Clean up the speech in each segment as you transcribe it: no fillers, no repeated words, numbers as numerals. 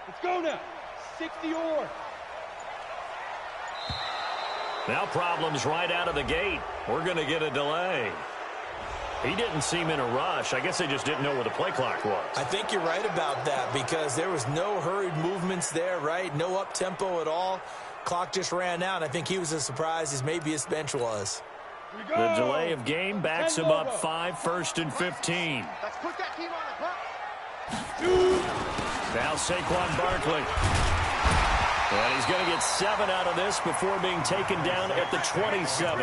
Let's go now. 60 or. Now problems right out of the gate. We're going to get a delay. He didn't seem in a rush. I guess they just didn't know where the play clock was. I think you're right about that because there was no hurried movements there, right? No up-tempo at all. Clock just ran out. I think he was as surprised as maybe his bench was. The delay of game backs him up 5, 1st and 15. Let's put that team on the clock. Now Saquon Barkley. And he's going to get 7 out of this before being taken down at the 27.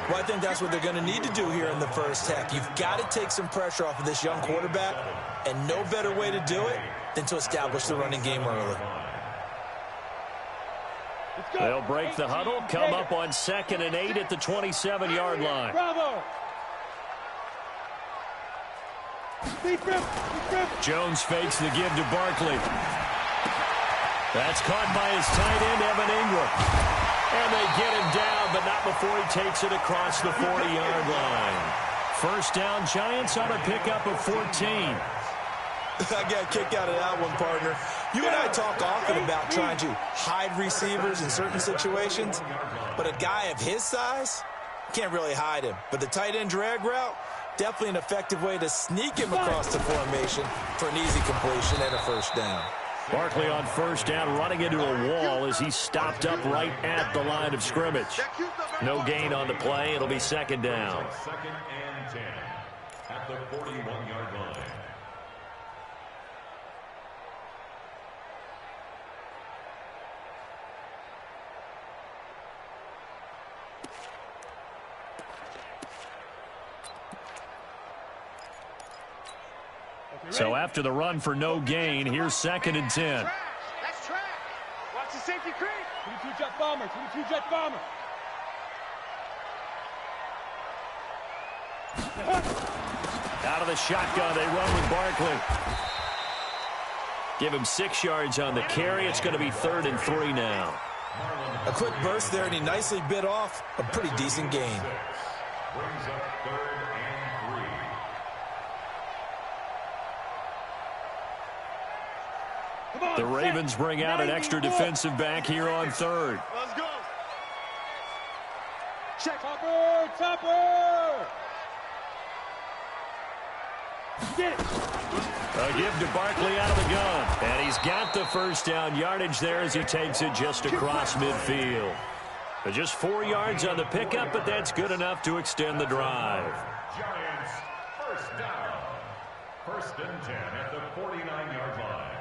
Well, I think that's what they're going to need to do here in the first half. You've got to take some pressure off of this young quarterback, and no better way to do it than to establish the running game early. They'll break the huddle, come up on 2nd and 8 at the 27-yard line. Bravo. Jones fakes the give to Barkley. That's caught by his tight end, Evan Ingram. And they get him down, but not before he takes it across the 40-yard line. First down, Giants on a pickup of 14. I got a kick out of that one, partner. You and I talk often about trying to hide receivers in certain situations, but a guy of his size can't really hide him. But the tight end drag route, definitely an effective way to sneak him across the formation for an easy completion and a first down. Barkley on first down, running into a wall as he stopped up right at the line of scrimmage. No gain on the play. It'll be 2nd down. 2nd and 10 at the 41-yard line. So after the run for no gain, here's 2nd and 10. That's track. Watch the safety creep. 22 jet bomber. 22 jet bomber. Out of the shotgun, they run with Barkley. Give him 6 yards on the carry. It's going to be 3rd and 3 now. A quick burst there, and he nicely bit off a pretty decent gain. Brings up 3rd and 3. The Ravens bring out an extra defensive back here on 3rd. Let's go. Check. Topper. Topper. Get it. A give to Barkley out of the gun. And he's got the first down yardage there as he takes it just across midfield. But just 4 yards on the pickup, but that's good enough to extend the drive. Giants first down. 1st and 10 at the 49-yard line.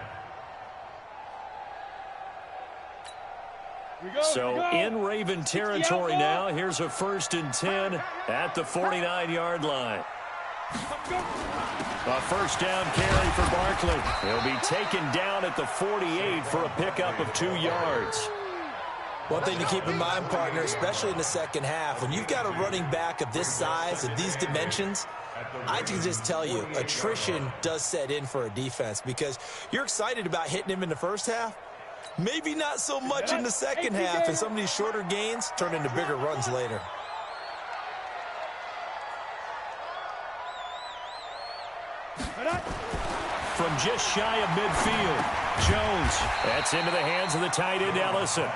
So in Raven territory now, here's a 1st and 10 at the 49-yard line. A first down carry for Barkley. He'll be taken down at the 48 for a pickup of 2 yards. One thing to keep in mind, partner, especially in the second half, when you've got a running back of this size, of these dimensions, I can just tell you, attrition does set in for a defense because you're excited about hitting him in the first half. Maybe not so much in the second half, and some of these shorter gains turn into bigger runs later. From just shy of midfield, Jones. That's into the hands of the tight end, Ellison.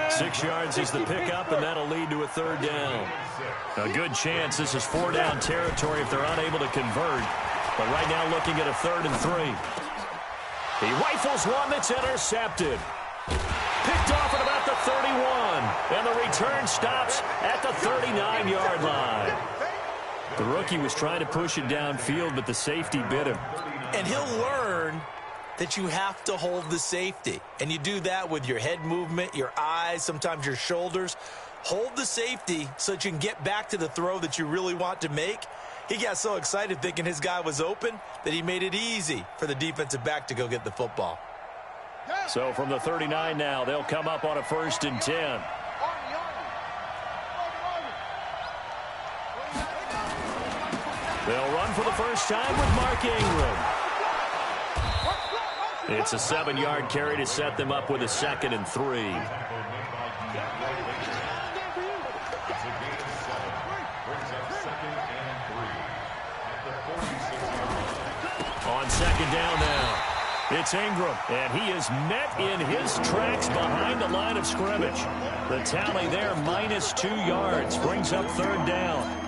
6 yards is the pickup, and that'll lead to a 3rd down. A good chance this is 4-down territory if they're unable to convert. But right now looking at a 3rd and 3. He rifles one that's intercepted. Picked off at about the 31. And the return stops at the 39-yard line. The rookie was trying to push it downfield, but the safety bit him. And he'll learn that you have to hold the safety. And you do that with your head movement, your eyes, sometimes your shoulders. Hold the safety so that you can get back to the throw that you really want to make. He got so excited thinking his guy was open that he made it easy for the defensive back to go get the football. So from the 39 now, they'll come up on a 1st and 10. They'll run for the first time with Mark Ingram. It's a 7-yard carry to set them up with a 2nd and 3. On 2nd down now. It's Ingram, and he is met in his tracks behind the line of scrimmage. The tally there, -2 yards, brings up third down.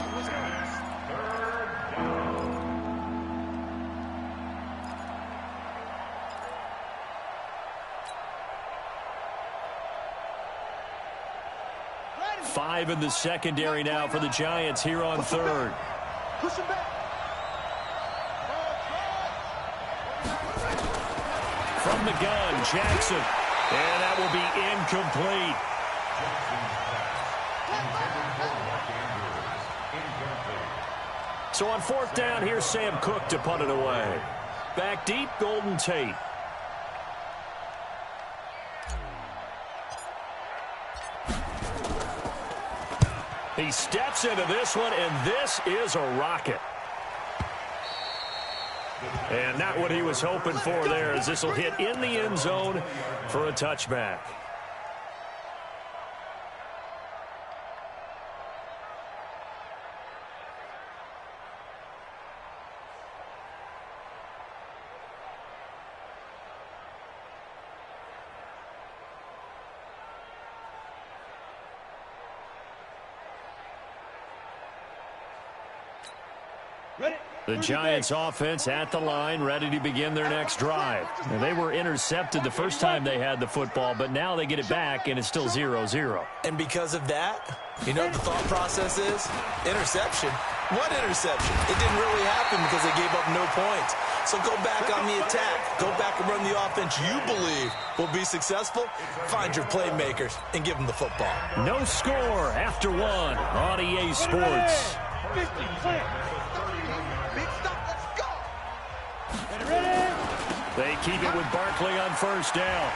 Five in the secondary now for the Giants here on third. Push him back. From the gun, Jackson. And that will be incomplete. So on fourth down, here's Sam Cook to punt it away. Back deep, Golden Tate. He steps into this one, and this is a rocket. And not what he was hoping for there, as this will hit in the end zone for a touchback. The Giants offense at the line, ready to begin their next drive. And they were intercepted the first time they had the football, but now they get it back, and it's still 0-0. And because of that, you know what the thought process is? Interception. What interception? It didn't really happen because they gave up no points. So go back on the attack. Go back and run the offense you believe will be successful. Find your playmakers and give them the football. No score after one on EA Sports. 50, clear. Big stop, let's go. Ready? They keep it with Barkley on first down.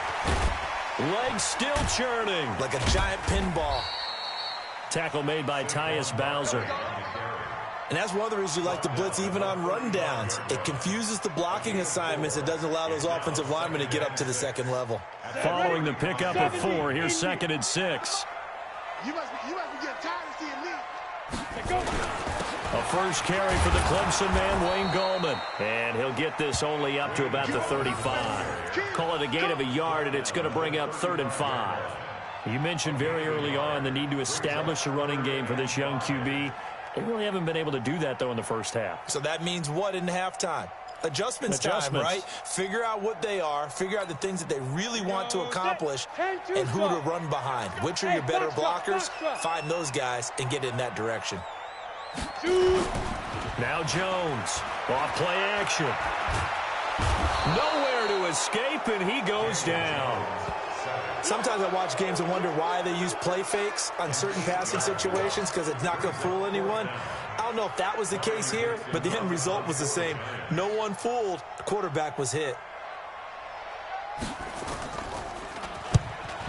Legs still churning. Like a giant pinball. Tackle made by Tyus Bowser. And that's one of the reasons you like to blitz even on rundowns. It confuses the blocking assignments. It doesn't allow those offensive linemen to get up to the second level. Following the pickup of 4, here's 2nd and 6. You must be getting tired of seeing me. A first carry for the Clemson man, Wayne Gallman. And he'll get this only up to about the 35. Call it a gain of a yard, and it's going to bring up 3rd and 5. You mentioned very early on the need to establish a running game for this young QB. They really haven't been able to do that, though, in the first half. So that means what in halftime? Adjustments time, right? Figure out what they are, figure out the things that they really want to accomplish, and who to run behind. Which are your better blockers? Find those guys and get in that direction. Now Jones, off play action. Nowhere to escape, and he goes down. Sometimes I watch games and wonder why they use play fakes on certain passing situations, because it's not going to fool anyone. I don't know if that was the case here, but the end result was the same. No one fooled. The quarterback was hit.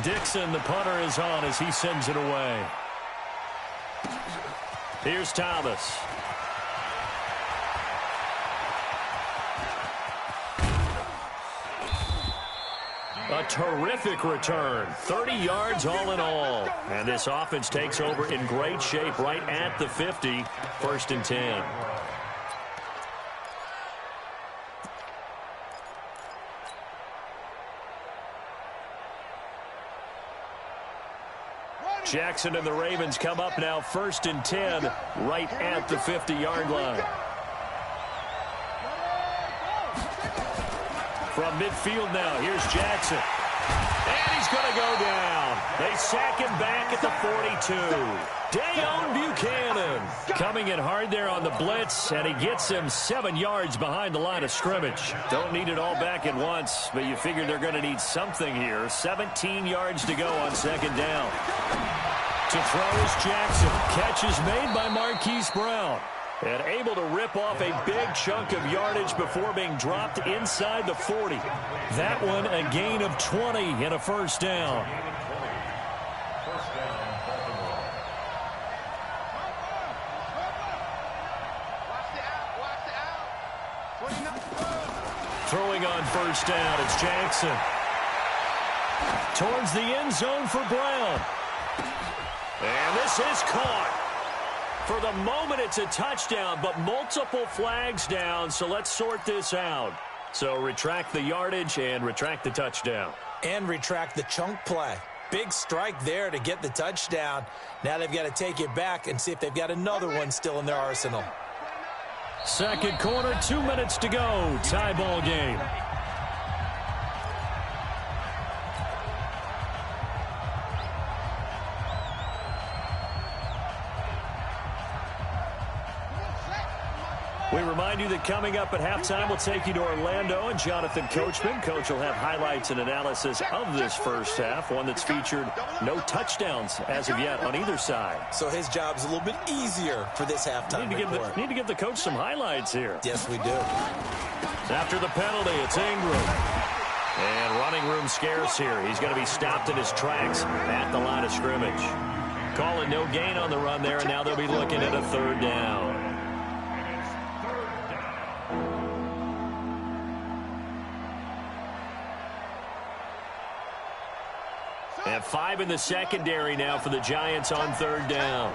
Dixon, the punter, is on as he sends it away. Here's Thomas. A terrific return. 30 yards all in all. And this offense takes over in great shape right at the 50. 1st and 10. Jackson and the Ravens come up now 1st and 10 right at the 50-yard line. From midfield now, here's Jackson. And he's going to go down. They sack him back at the 42. Dayon Buchanan coming in hard there on the blitz, and he gets him 7 yards behind the line of scrimmage. Don't need it all back at once, but you figure they're going to need something here. 17 yards to go on 2nd down. To throw is Jackson. Catch is made by Marquise Brown. And able to rip off a big chunk of yardage before being dropped inside the 40. That one a gain of 20 and a 1st down. Throwing on 1st down, it's Jackson. Towards the end zone for Brown. And this is caught. For the moment, it's a touchdown, but multiple flags down, so let's sort this out. So retract the yardage and retract the touchdown. And retract the chunk play. Big strike there to get the touchdown. Now they've got to take it back and see if they've got another one still in their arsenal. Second quarter, 2 minutes to go. Tie ball game. We remind you that coming up at halftime, we'll take you to Orlando and Jonathan Coachman. Coach will have highlights and analysis of this first half, one that's featured no touchdowns as of yet on either side. So his job's a little bit easier for this halftime report. Need to give the coach some highlights here. Yes, we do. After the penalty, it's Ingram. And running room scarce here. He's going to be stopped in his tracks at the line of scrimmage. Calling no gain on the run there, and now they'll be looking at a third down. And 5 in the secondary now for the Giants on third down.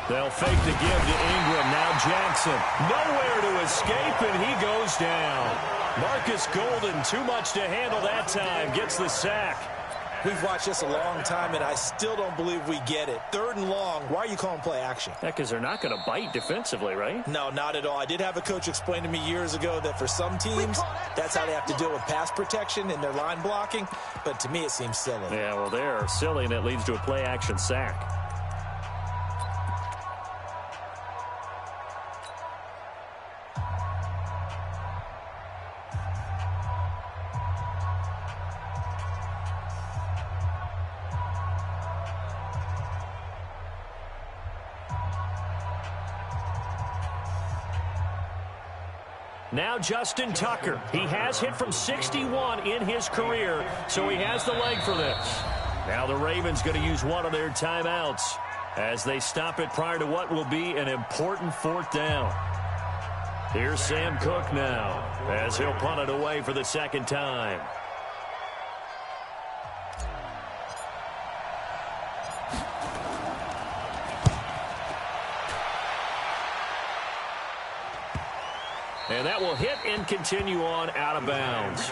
They'll fake the give to Ingram. Now Jackson. Nowhere to escape, and he goes down. Marcus Golden, too much to handle that time. Gets the sack. We've watched this a long time, and I still don't believe we get it. Third and long, why are you calling play action? Yeah, because they're not going to bite defensively, right? No, not at all. I did have a coach explain to me years ago that for some teams, that's how they have to deal with pass protection and their line blocking. But to me, it seems silly. Yeah, well, they're silly, and it leads to a play action sack. Now Justin Tucker. He has hit from 61 in his career, so he has the leg for this. Now the Ravens going to use one of their timeouts as they stop it prior to what will be an important fourth down. Here's Sam Cook now as he'll punt it away for the second time. And that will hit and continue on out of bounds.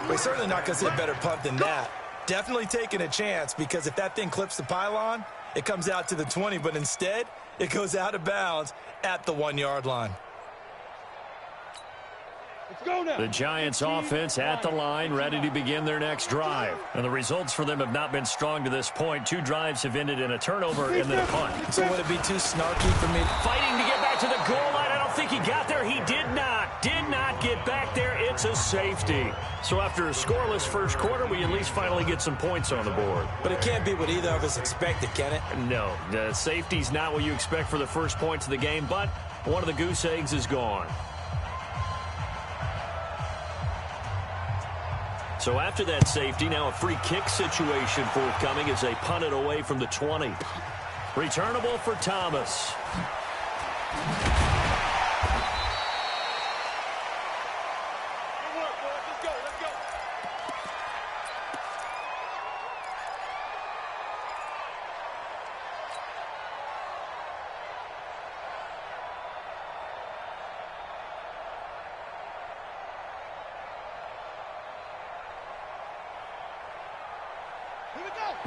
We're certainly not going to see a better punt than that. Definitely taking a chance, because if that thing clips the pylon, it comes out to the 20, but instead it goes out of bounds at the 1-yard line. Let's go now. The Giants offense at the line, ready to begin their next drive. And the results for them have not been strong to this point. 2 drives have ended in a turnover and then a punt. So would it be too snarky for me? Fighting to get back to the goal line. I don't think he got there. He did not get back there. It's a safety. So after a scoreless first quarter, we at least finally get some points on the board. But it can't be what either of us expected, can it? No, the safety's not what you expect for the first points of the game, but one of the goose eggs is gone. So after that safety, now a free kick situation forthcoming as they punt it away from the 20. Returnable for Thomas. Good work, boys. Let's go. Let's go.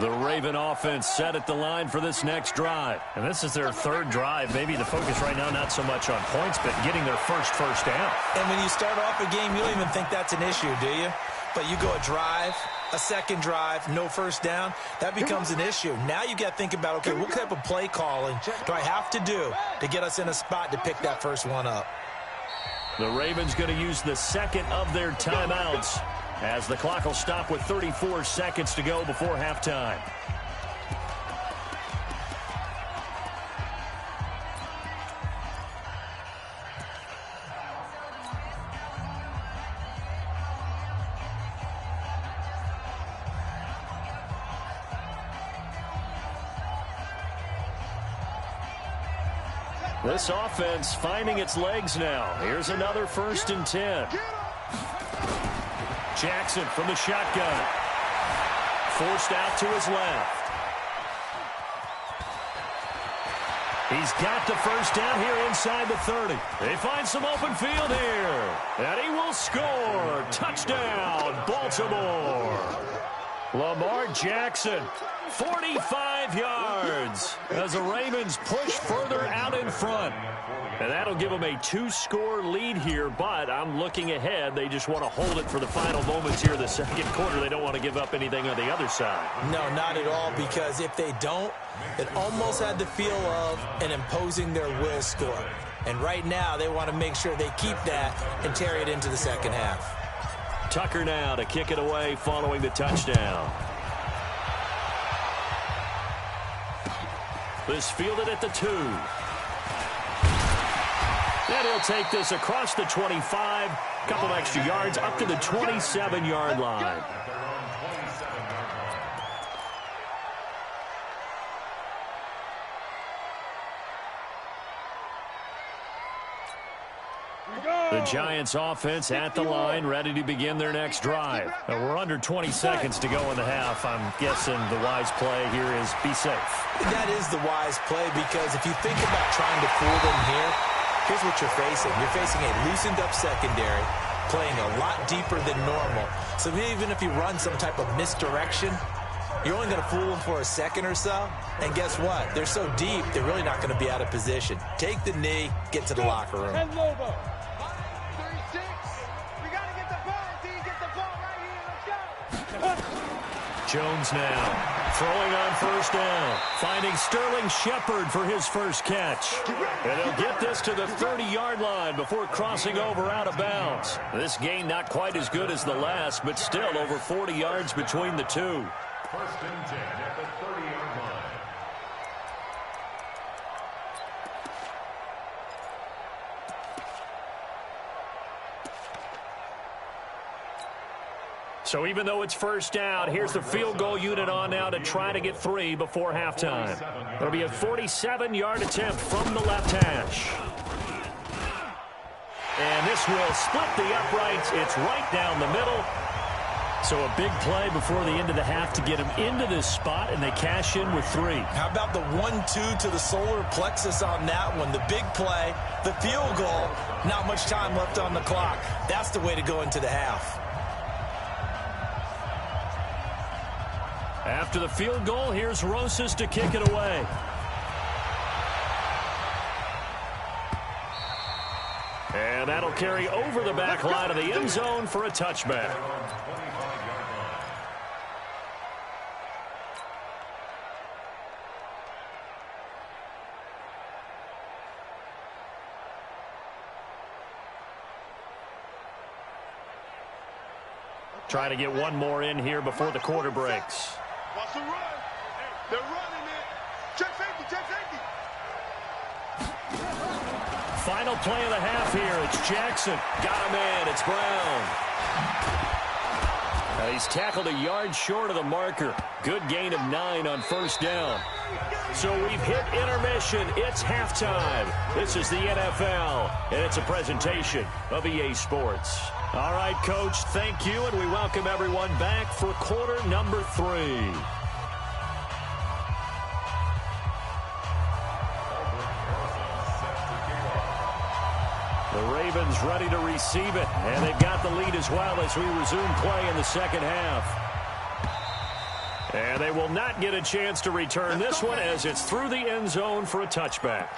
The Raven offense set at the line for this next drive. And this is their third drive. Maybe the focus right now not so much on points, but getting their first down. And when you start off a game, you don't even think that's an issue, do you? But you go a drive, a second drive, no first down, that becomes an issue. Now you got to think about, okay, what type of play calling do I have to do to get us in a spot to pick that first one up? The Ravens going to use the second of their timeouts as the clock will stop with 34 seconds to go before halftime. This offense finding its legs now. Here's another 1st and 10. Jackson from the shotgun. Forced out to his left. He's got the first down here inside the 30. They find some open field here. And he will score. Touchdown, Baltimore. Lamar Jackson, 45 yards as the Ravens push further out in front. And that'll give them a 2-score lead here, but I'm looking ahead. They just want to hold it for the final moments here in the second quarter. They don't want to give up anything on the other side. No, not at all, because if they don't, it almost had the feel of an imposing their will score. And right now, they want to make sure they keep that and carry it into the second half. Tucker now to kick it away following the touchdown. This fielded at the 2. And he'll take this across the 25. Couple extra yards up to the 27-yard line. The Giants offense at the line, ready to begin their next drive. We're under 20 seconds to go in the half. I'm guessing the wise play here is be safe. That is the wise play, because if you think about trying to fool them here, here's what you're facing. You're facing a loosened up secondary, playing a lot deeper than normal. So even if you run some type of misdirection, you're only going to fool them for a second or so. And guess what? They're so deep, they're really not going to be out of position. Take the knee, get to the locker room. Jones now throwing on first down, finding Sterling Shepard for his first catch. And he'll get this to the 30-yard line before crossing over out of bounds. This gain not quite as good as the last, but still over 40 yards between the two. First and 10 at the 30-yard line. So even though it's first down, here's the field goal unit on now to try to get 3 before halftime. It'll be a 47-yard attempt from the left hash. And this will split the uprights. It's right down the middle. So a big play before the end of the half to get them into this spot, and they cash in with 3. How about the 1-2 to the solar plexus on that one? The big play, the field goal, not much time left on the clock. That's the way to go into the half. After the field goal, here's Rosas to kick it away. And that'll carry over the back line of the end zone for a touchback. Trying to get one more in here before the quarter breaks. Watch the run. They're running it. Check safety, check safety. Final play of the half here. It's Jackson. Got him in. It's Brown. He's tackled a yard short of the marker. Good gain of 9 on first down. So we've hit intermission. It's halftime. This is the NFL, and it's a presentation of EA Sports. All right, Coach, thank you, and we welcome everyone back for quarter number 3. The Ravens ready to receive it, and they've got the lead as well as we resume play in the second half. And they will not get a chance to return this one as it's through the end zone for a touchback.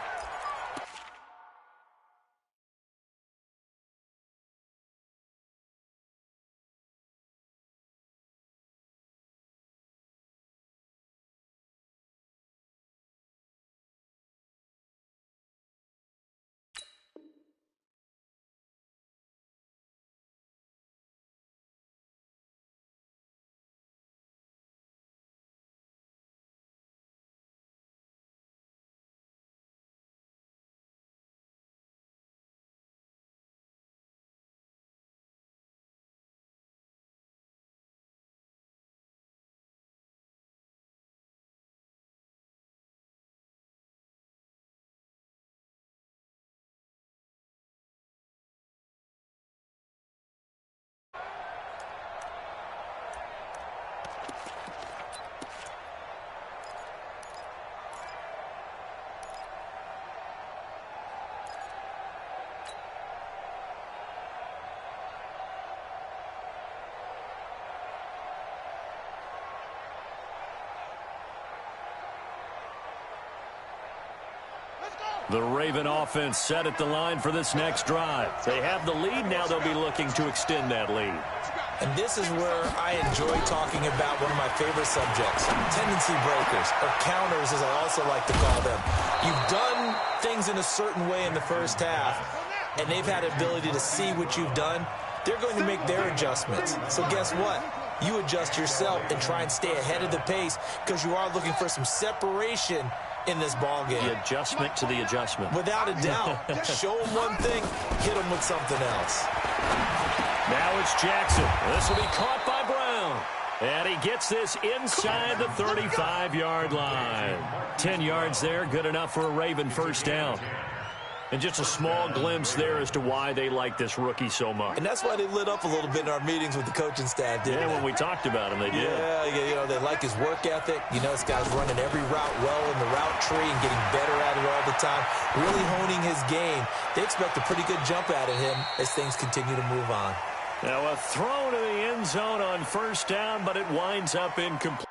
The Raven offense set at the line for this next drive. They have the lead. Now they'll be looking to extend that lead. And this is where I enjoy talking about one of my favorite subjects, tendency breakers, or counters as I also like to call them. You've done things in a certain way in the first half, and they've had the ability to see what you've done. They're going to make their adjustments. So guess what? You adjust yourself and try and stay ahead of the pace because you are looking for some separation in this ball game. The adjustment to the adjustment. Without a doubt. Show them one thing, hit them with something else. Now it's Jackson. This will be caught by Brown. And he gets this inside the 35-yard line. 10 yards there, good enough for a Raven first down. And just a small glimpse there as to why they like this rookie so much. And that's why they lit up a little bit in our meetings with the coaching staff, didn't they? When we talked about him, they did. Yeah, you know, they like his work ethic. You know, this guy's running every route well in the route tree and getting better at it all the time, really honing his game. They expect a pretty good jump out of him as things continue to move on. Now a throw to the end zone on first down, but it winds up incomplete.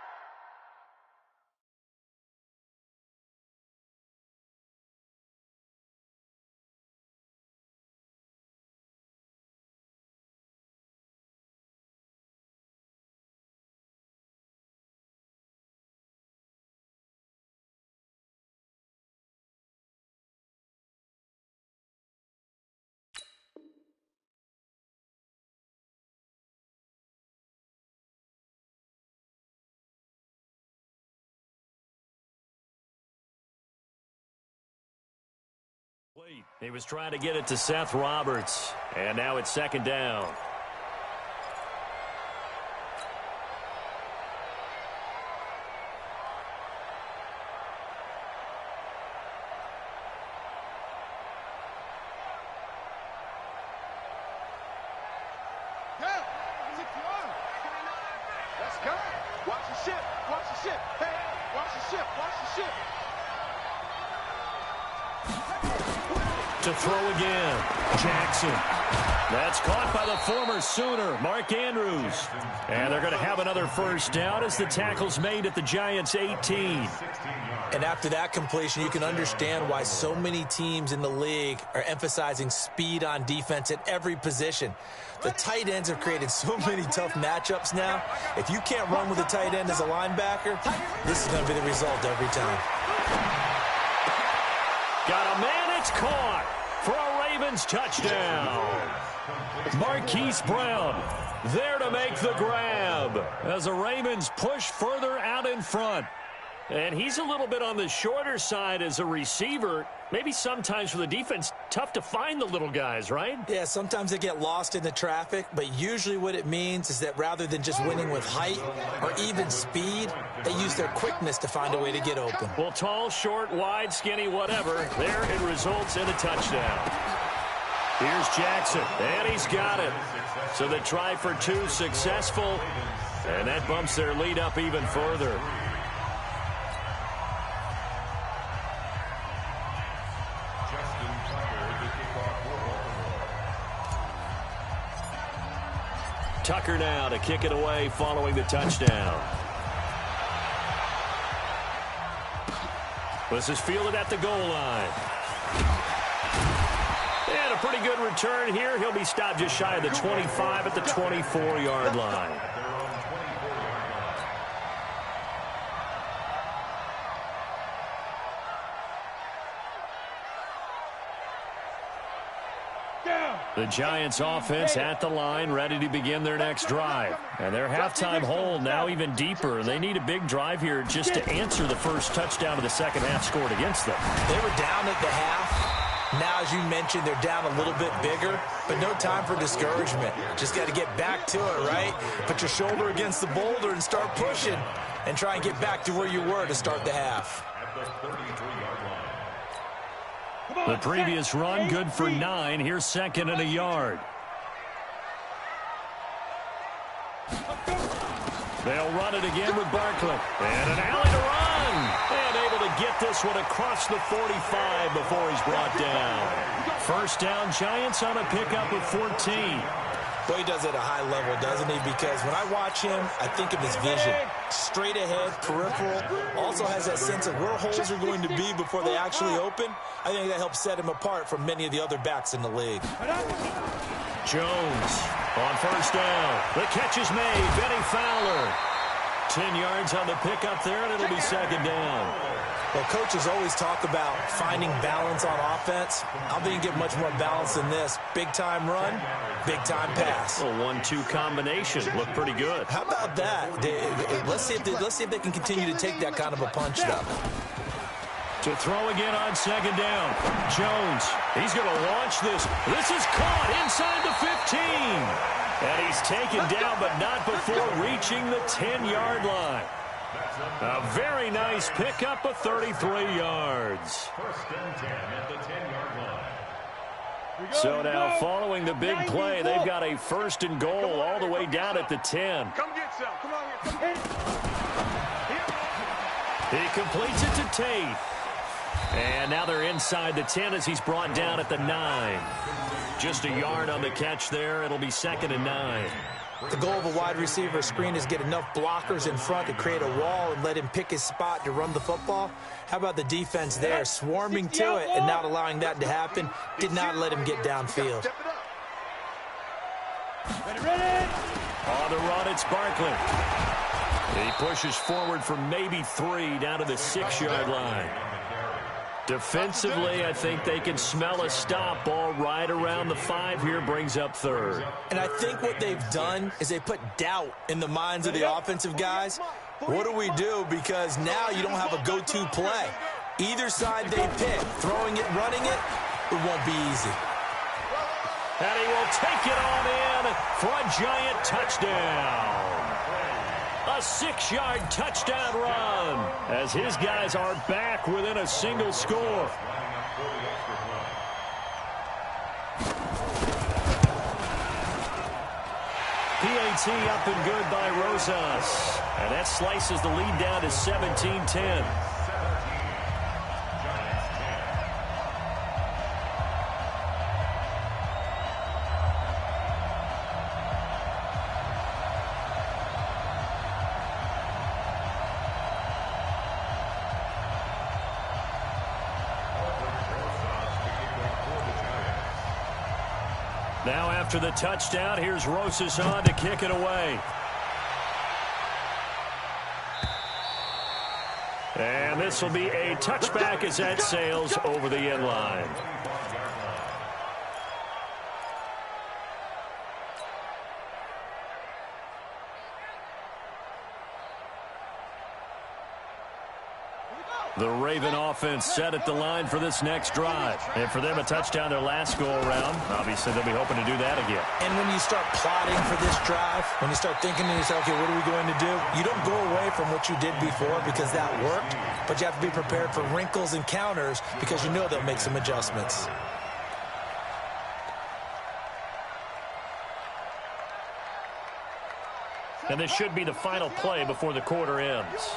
He was trying to get it to Seth Roberts, and now it's second down. Let's go. Watch the ship. Watch the ship. Hey, watch the ship. Watch the ship. To throw again, Jackson. That's caught by the former Sooner, Mark Andrews. And they're going to have another first down as the tackle's made at the Giants' 18. And after that completion, you can understand why so many teams in the league are emphasizing speed on defense at every position. The tight ends have created so many tough matchups now. If you can't run with a tight end as a linebacker, this is going to be the result every time. Got a man, it's caught for a Ravens touchdown. Marquise Brown there to make the grab as the Ravens push further out in front. And he's a little bit on the shorter side as a receiver. Maybe sometimes for the defense, tough to find the little guys, right? Yeah, sometimes they get lost in the traffic, but usually what it means is that rather than just winning with height or even speed, they use their quickness to find a way to get open. Well, tall, short, wide, skinny, whatever, there it results in a touchdown. Here's Jackson, and he's got it. So the try for two successful, and that bumps their lead up even further. Tucker now to kick it away following the touchdown. This is fielded at the goal line. And a pretty good return here. He'll be stopped just shy of the 25 at the 24-yard line. The Giants offense at the line, ready to begin their next drive. And their halftime hole now even deeper. They need a big drive here just to answer the first touchdown of the second half scored against them. They were down at the half. Now, as you mentioned, they're down a little bit bigger, but no time for discouragement. Just got to get back to it, right? Put your shoulder against the boulder and start pushing and try and get back to where you were to start the half. The previous run, good for 9. Here's second and a yard. They'll run it again with Barkley. And an alley to run. And able to get this one across the 45 before he's brought down. First down, Giants on a pickup of 14. Boy, he does it at a high level, doesn't he? Because when I watch him, I think of his vision. Straight ahead, peripheral, also has that sense of where holes are going to be before they actually open. I think that helps set him apart from many of the other backs in the league. Jones on first down. The catch is made. Benny Fowler. 10 yards on the pickup there, and it'll be second down. Well, coaches always talk about finding balance on offense. I don't think you get much more balance than this. Big-time run, big-time pass. A 1-2 combination. Looked pretty good. How about that? Let's see if they can continue to take that kind of a punch, though. To throw again on second down. Jones, he's going to launch this. This is caught inside the 15. And he's taken down, but not before reaching the 10-yard line. A very nice pickup of 33 yards. First and 10 at the 10-yard line. So now, following the big play, they've got a first and goal all the way down at the 10. Come get some. Come on here. Come hit it. He completes it to Tate. And now they're inside the 10 as he's brought down at the 9. Just a yard on the catch there. It'll be second and 9. The goal of a wide receiver screen is get enough blockers in front to create a wall and let him pick his spot to run the football. How about the defense there, swarming to it and not allowing that to happen? Did not let him get downfield. On the run, it's Barkley. He pushes forward for maybe 3 down to the 6-yard line. Defensively, I think they can smell a stop. Ball right around the 5 here, brings up third. And I think what they've done is they put doubt in the minds of the offensive guys. What do we do? Because now you don't have a go-to play. Either side they pick, throwing it, running it, it won't be easy. And he will take it on in for a giant touchdown. A 6-yard touchdown run as his guys are back within a single score. PAT up and good by Rosas. And that slices the lead down to 17-10. Now after the touchdown, here's Rosas on to kick it away. And this will be a touchback as that sails over the end line. The Raven offense set at the line for this next drive. And for them, a touchdown their last go-around. Obviously, they'll be hoping to do that again. And when you start plotting for this drive, when you start thinking to yourself, okay, what are we going to do? You don't go away from what you did before because that worked, but you have to be prepared for wrinkles and counters because you know they'll make some adjustments. And this should be the final play before the quarter ends.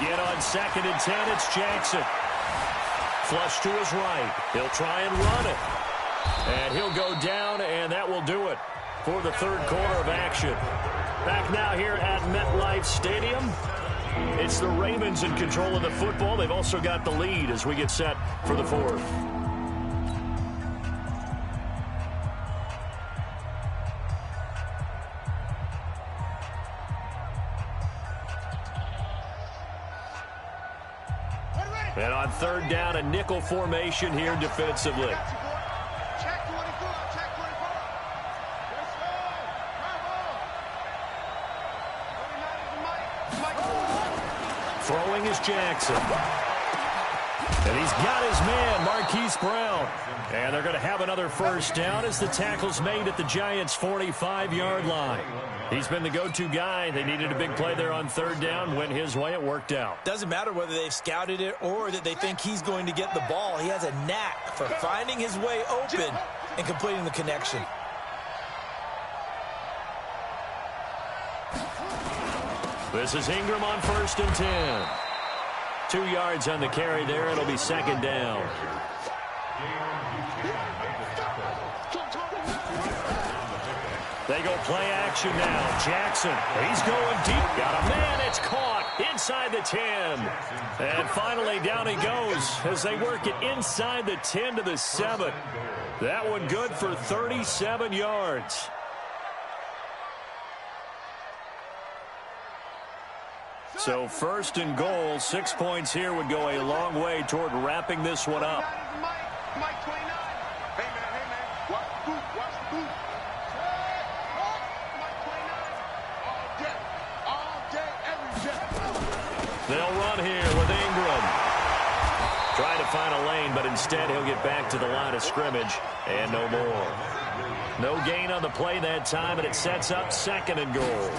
Again on second and 10, it's Jackson. Flush to his right. He'll try and run it. And he'll go down, and that will do it for the third quarter of action. Back now here at MetLife Stadium. It's the Ravens in control of the football. They've also got the lead as we get set for the fourth. And on third down, a nickel formation here defensively. Throwing is Jackson. And he's got his man, Marquise Brown. And they're going to have another first down as the tackle's made at the Giants' 45-yard line. He's been the go-to guy. They needed a big play there on third down. Went his way. It worked out. Doesn't matter whether they've scouted it or that they think he's going to get the ball. He has a knack for finding his way open and completing the connection. This is Ingram on first and 10. 2 yards on the carry there. It'll be second down. They go play action now. Jackson, he's going deep. Got a man. It's caught inside the 10. And finally, down he goes as they work it inside the 10 to the 7. That one good for 37 yards. So first and goal, 6 points here would go a long way toward wrapping this one up. Mike 29. Hey, man. Watch the boot. Watch the boot. Mike 29. All day, every day. They'll run here with Ingram. Trying to find a lane, but instead he'll get back to the line of scrimmage and no more. No gain on the play that time, and it sets up second and goal.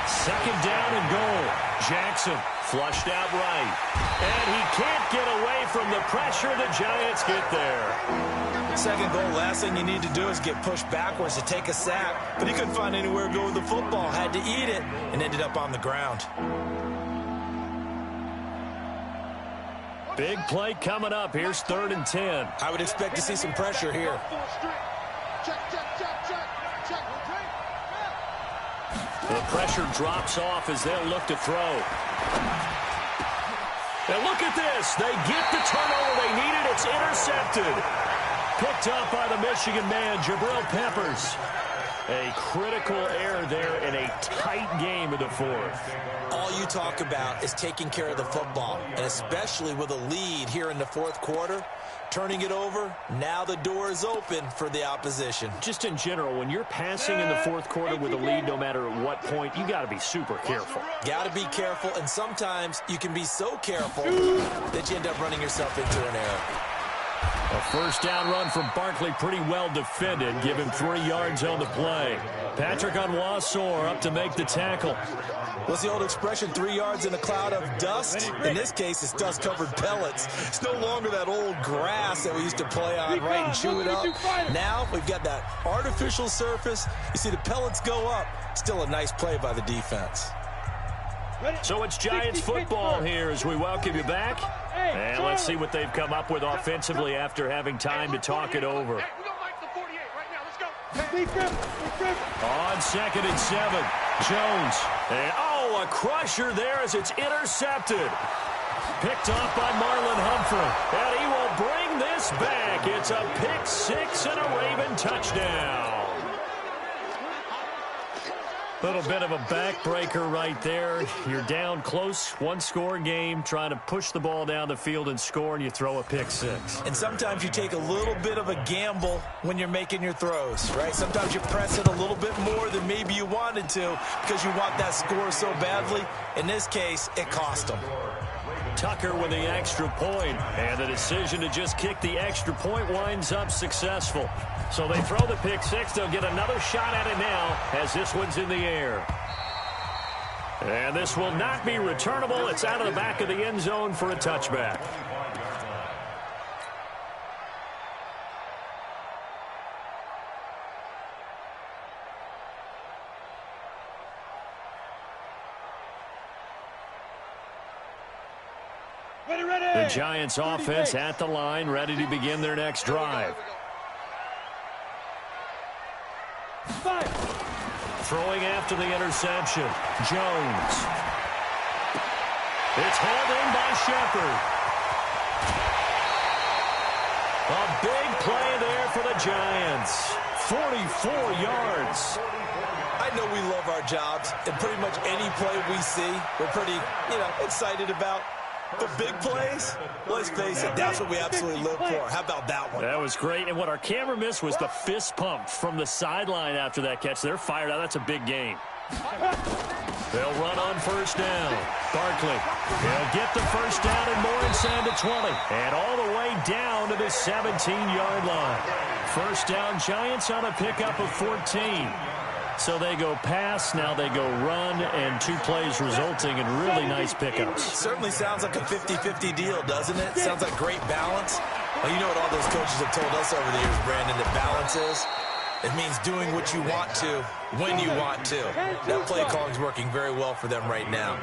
Second down and goal. Jackson flushed out right. And he can't get away from the pressure. The Giants get there. Second goal, last thing you need to do is get pushed backwards to take a sack. But he couldn't find anywhere to go with the football. Had to eat it and ended up on the ground. Big play coming up. Here's 3rd and 10. I would expect to see some pressure here. The pressure drops off as they'll look to throw. And look at this. They get the turnover they needed. It's intercepted. Picked up by the Michigan man, Jabril Peppers. A critical error there in a tight game in the 4th. All you talk about is taking care of the football, and especially with a lead here in the 4th quarter. Turning it over, now the door is open for the opposition. Just in general, when you're passing in the 4th quarter with a lead, no matter at what point, you got to be super careful. Got to be careful, and sometimes you can be so careful that you end up running yourself into an error. A first down run from Barkley, pretty well defended. Give him 3 yards on the play. Patrick Onwuasor up to make the tackle. What's the old expression, 3 yards in a cloud of dust? In this case, it's dust-covered pellets. It's no longer that old grass that we used to play on, right, and chew it up. Now we've got that artificial surface. You see the pellets go up. Still a nice play by the defense. So it's Giants football here as we welcome you back. And let's see what they've come up with offensively after having time to talk it over. On 2nd and 7, Jones. And a crusher there as it's intercepted. Picked off by Marlon Humphrey. And he will bring this back. It's a pick 6 and a Raven touchdown. Little bit of a backbreaker right there. You're down close, 1-score game, trying to push the ball down the field and score, and you throw a pick 6. And sometimes you take a little bit of a gamble when you're making your throws, right? Sometimes you press it a little bit more than maybe you wanted to because you want that score so badly. In this case, it cost them. Tucker with the extra point, and the decision to just kick the extra point winds up successful. So they throw the pick 6. They'll get another shot at it now as this one's in the air. And this will not be returnable. It's out of the back of the end zone for a touchback. The Giants offense at the line, ready to begin their next drive. Throwing after the interception, Jones. It's hauled in by Shepard. A big play there for the Giants. 44 yards. I know we love our jobs, and pretty much any play we see, we're pretty, excited about. The big plays, let's face it, that's what we absolutely live for. How about that one? That was great. And what our camera missed was the fist pump from the sideline after that catch. They're fired out. That's a big gain. They'll run on first down. Barkley, he'll get the first down and more inside the 20. And all the way down to the 17-yard line. First down, Giants on a pickup of 14. So they go pass, now they go run, and 2 plays resulting in really nice pickups. Certainly sounds like a 50-50 deal, doesn't it? Sounds like great balance. Well, you know what all those coaches have told us over the years, Brandon, that balance is? It means doing what you want to, when you want to. That play calling's working very well for them right now.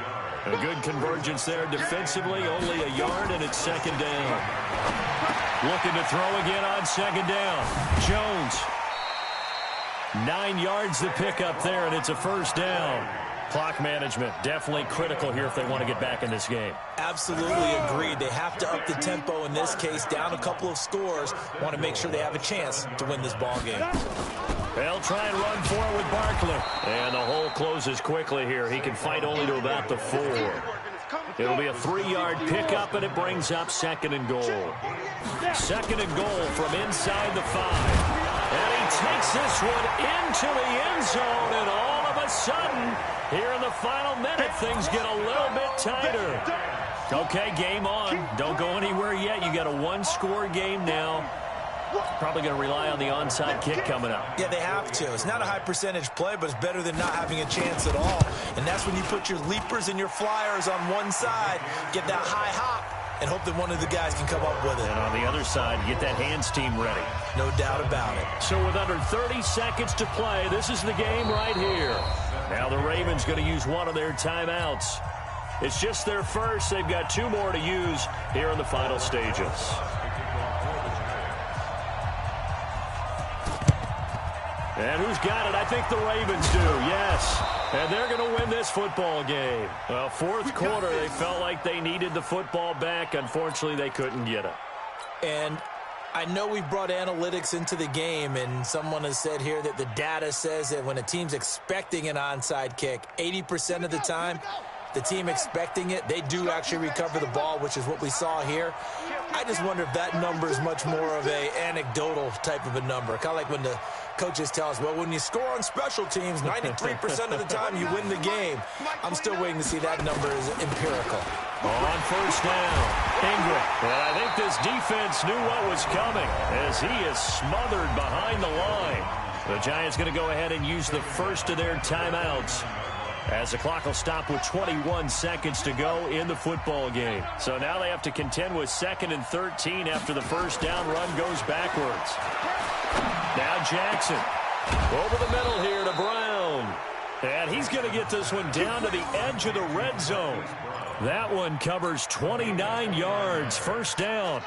A good convergence there defensively, only a yard, and it's second down. Looking to throw again on second down. Jones. 9 yards to pick up there, and it's a first down. Clock management definitely critical here if they want to get back in this game. Absolutely agreed. They have to up the tempo in this case, down a couple of scores. Want to make sure they have a chance to win this ball game. They'll try and run for it with Barkley. And the hole closes quickly here. He can fight only to about the 4. It'll be a 3-yard pickup, and it brings up 2nd and goal. 2nd and goal from inside the 5. And he takes this one into the end zone, and all of a sudden, here in the final minute, things get a little bit tighter. Okay, game on. Don't go anywhere yet. You got a 1-score game now. Probably going to rely on the onside kick coming up. Yeah, they have to. It's not a high percentage play, but it's better than not having a chance at all. And that's when you put your leapers and your flyers on one side, get that high hop, and hope that one of the guys can come up with it. And on the other side, get that hands team ready. No doubt about it. So with under 30 seconds to play, this is the game right here. Now the Ravens going to use one of their timeouts. It's just their first. They've got 2 more to use here in the final stages. And who's got it? I think the Ravens do, yes. And they're going to win this football game. Well, 4th quarter, they felt like they needed the football back. Unfortunately, they couldn't get it. And I know we've brought analytics into the game, and someone has said here that the data says that when a team's expecting an onside kick, 80% of the time, the team expecting it, they do actually recover the ball, which is what we saw here. I just wonder if that number is much more of a anecdotal type of a number. Kind of like when the coaches tell us, well, when you score on special teams, 93% of the time you win the game. I'm still waiting to see that number is empirical. On first down, Ingram. And I think this defense knew what was coming as he is smothered behind the line. The Giants going to go ahead and use the first of their timeouts, as the clock will stop with 21 seconds to go in the football game. So now they have to contend with 2nd and 13 after the first down run goes backwards. Now Jackson over the middle here to Brown. And he's going to get this one down to the edge of the red zone. That one covers 29 yards. First down.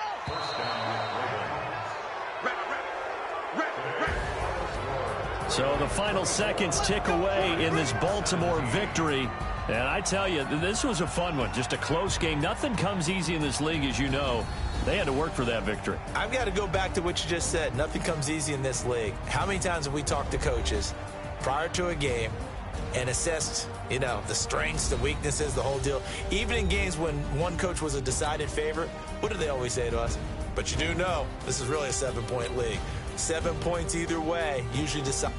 So the final seconds tick away in this Baltimore victory. And I tell you, this was a fun one. Just a close game. Nothing comes easy in this league, as you know. They had to work for that victory. I've got to go back to what you just said. Nothing comes easy in this league. How many times have we talked to coaches prior to a game and assessed, the strengths, the weaknesses, the whole deal? Even in games when one coach was a decided favorite, what do they always say to us? But you do know this is really a 7-point league. 7 points either way usually decide.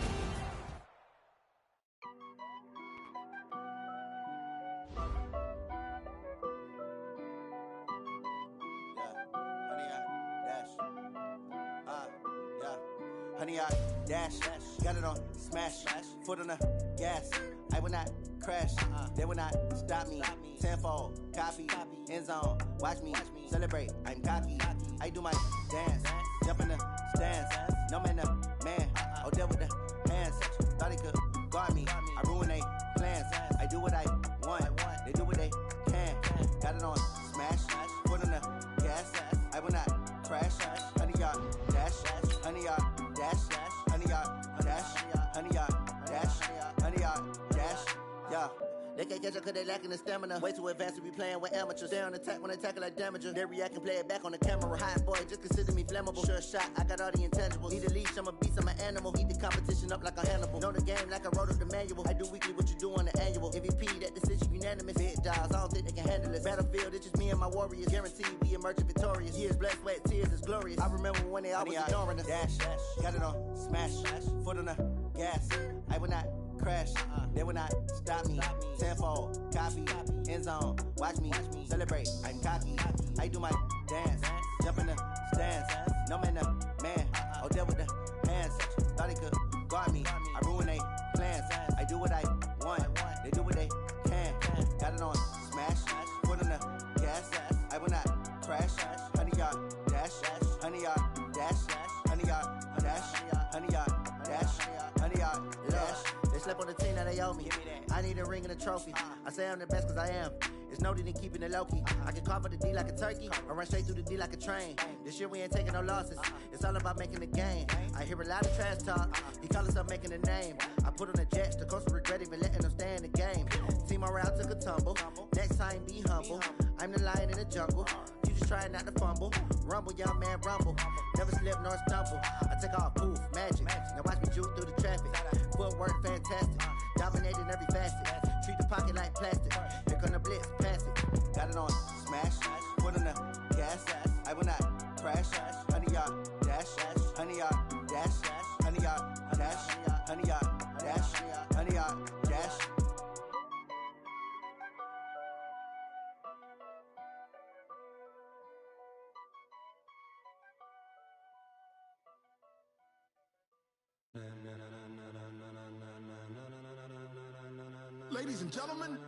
Honey, I dash, got it on smash, foot on the gas. I will not crash, they will not stop me. Tenfold, copy, end zone, watch me celebrate. I'm cocky, I do my dance, jump in the stands. No man, man, oh, deal with the hands. Thought he could guard me, I ruin they plans. I do what I want, they do what they can. Got it on smash, foot on the gas. I will not crash, honey, y'all dash, honey, y'all dash, honey, y'all dash, honey, y'all dash, honey, y'all dash, yeah. They can't catch up cause they lacking the stamina. Way too advanced to be playing with amateurs. Stay on attack when they tackle like damager. They react and play it back on the camera. Hot boy, just consider me flammable. Sure shot, I got all the intangibles. Need a leash, I'm a beast, I'm an animal. Eat the competition up like a Hannibal. Know the game like I wrote up the manual. I do weekly what you do on the annual. MVP, that decision unanimous. Big dials, I don't think they can handle it. Battlefield, it's just me and my warriors. Guaranteed we emerge victorious. Years, blood, sweat, tears, is glorious. I remember when they always ignoring us. Dash, got it on smash, foot on the gas. I will not crash, they will not stop me. Tenfold, copy, end zone, watch me celebrate. I'm cocky, I do my dance, jump in the stands. No man, man, oh, deal with the hands. Thought he could guard me, I ruin they plans. I do what I want, they do what they can. Got it on smash, foot on the gas. I will not crash, honey, y'all dash, honey, y'all dash, honey, y'all dash, honey, y'all dash, honey, y'all dash. They slip on the team that they owe me. I need a ring and a trophy. I say I'm the best cause I am. It's noted in keeping it low-key. I can carve up the D like a turkey, or run straight through the D like a train. This year we ain't taking no losses. It's all about making the game. I hear a lot of trash talk. He call himself making a name. I put on the Jets, the coach will regret even letting them stay in the game. Team morale took a tumble. Next time be humble. I'm the lion in the jungle. You just trying not to fumble. Rumble, young man, rumble. Never slip nor stumble. I take off, poof, magic. Now watch me juke through the traffic. Footwork fantastic. Dominating every facet. Treat the pocket like plastic. Here come the blitz, pass it. Got it on smash. Foot on the gas. I will not crash. 100-yard dash. 100-yard dash. 100-yard dash. 100-yard dash. 100-yard dash. Ladies and gentlemen,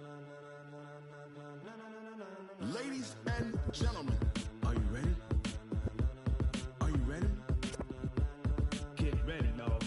ladies and gentlemen, are you ready? Are you ready? Get ready, no.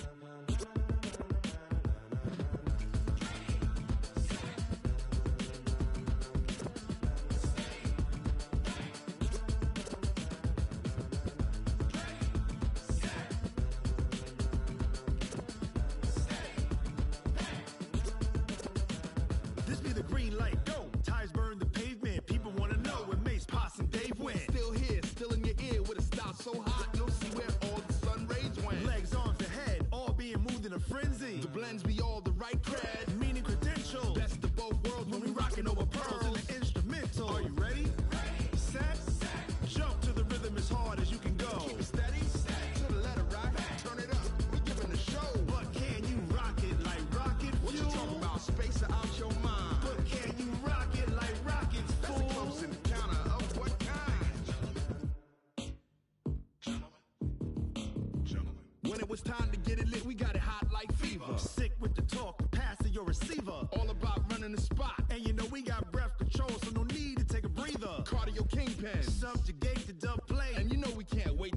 This be the green light, go. Tires burn the pavement. People want to know where Mace, Potts, and Dave went. Still here, still in your ear with a style so hot, you'll see where all the sun rays went. Legs, arms, and head, all being moved in a frenzy. The blends be all the right cred, meaning credentials. Best of both worlds when we rocking over pearls in the instrumental. Are you ready? Set, jump to the rhythm as hard as you can go. Keep it steady, to the letter right. Turn it up, we giving the show. But can you rock it like rocket fuel? What you talking about? Space out your mind. But can you rock it like rockets, fool? That's a close encounter of what kind? Gentlemen. When it was time to get it lit, we got it hot like fever. Sick with the talk, pass to your receiver. All about running the spot. And you know we got breath control, so no need to take a breather. Cardio kingpin, subjugate the dub play. And you know we can't wait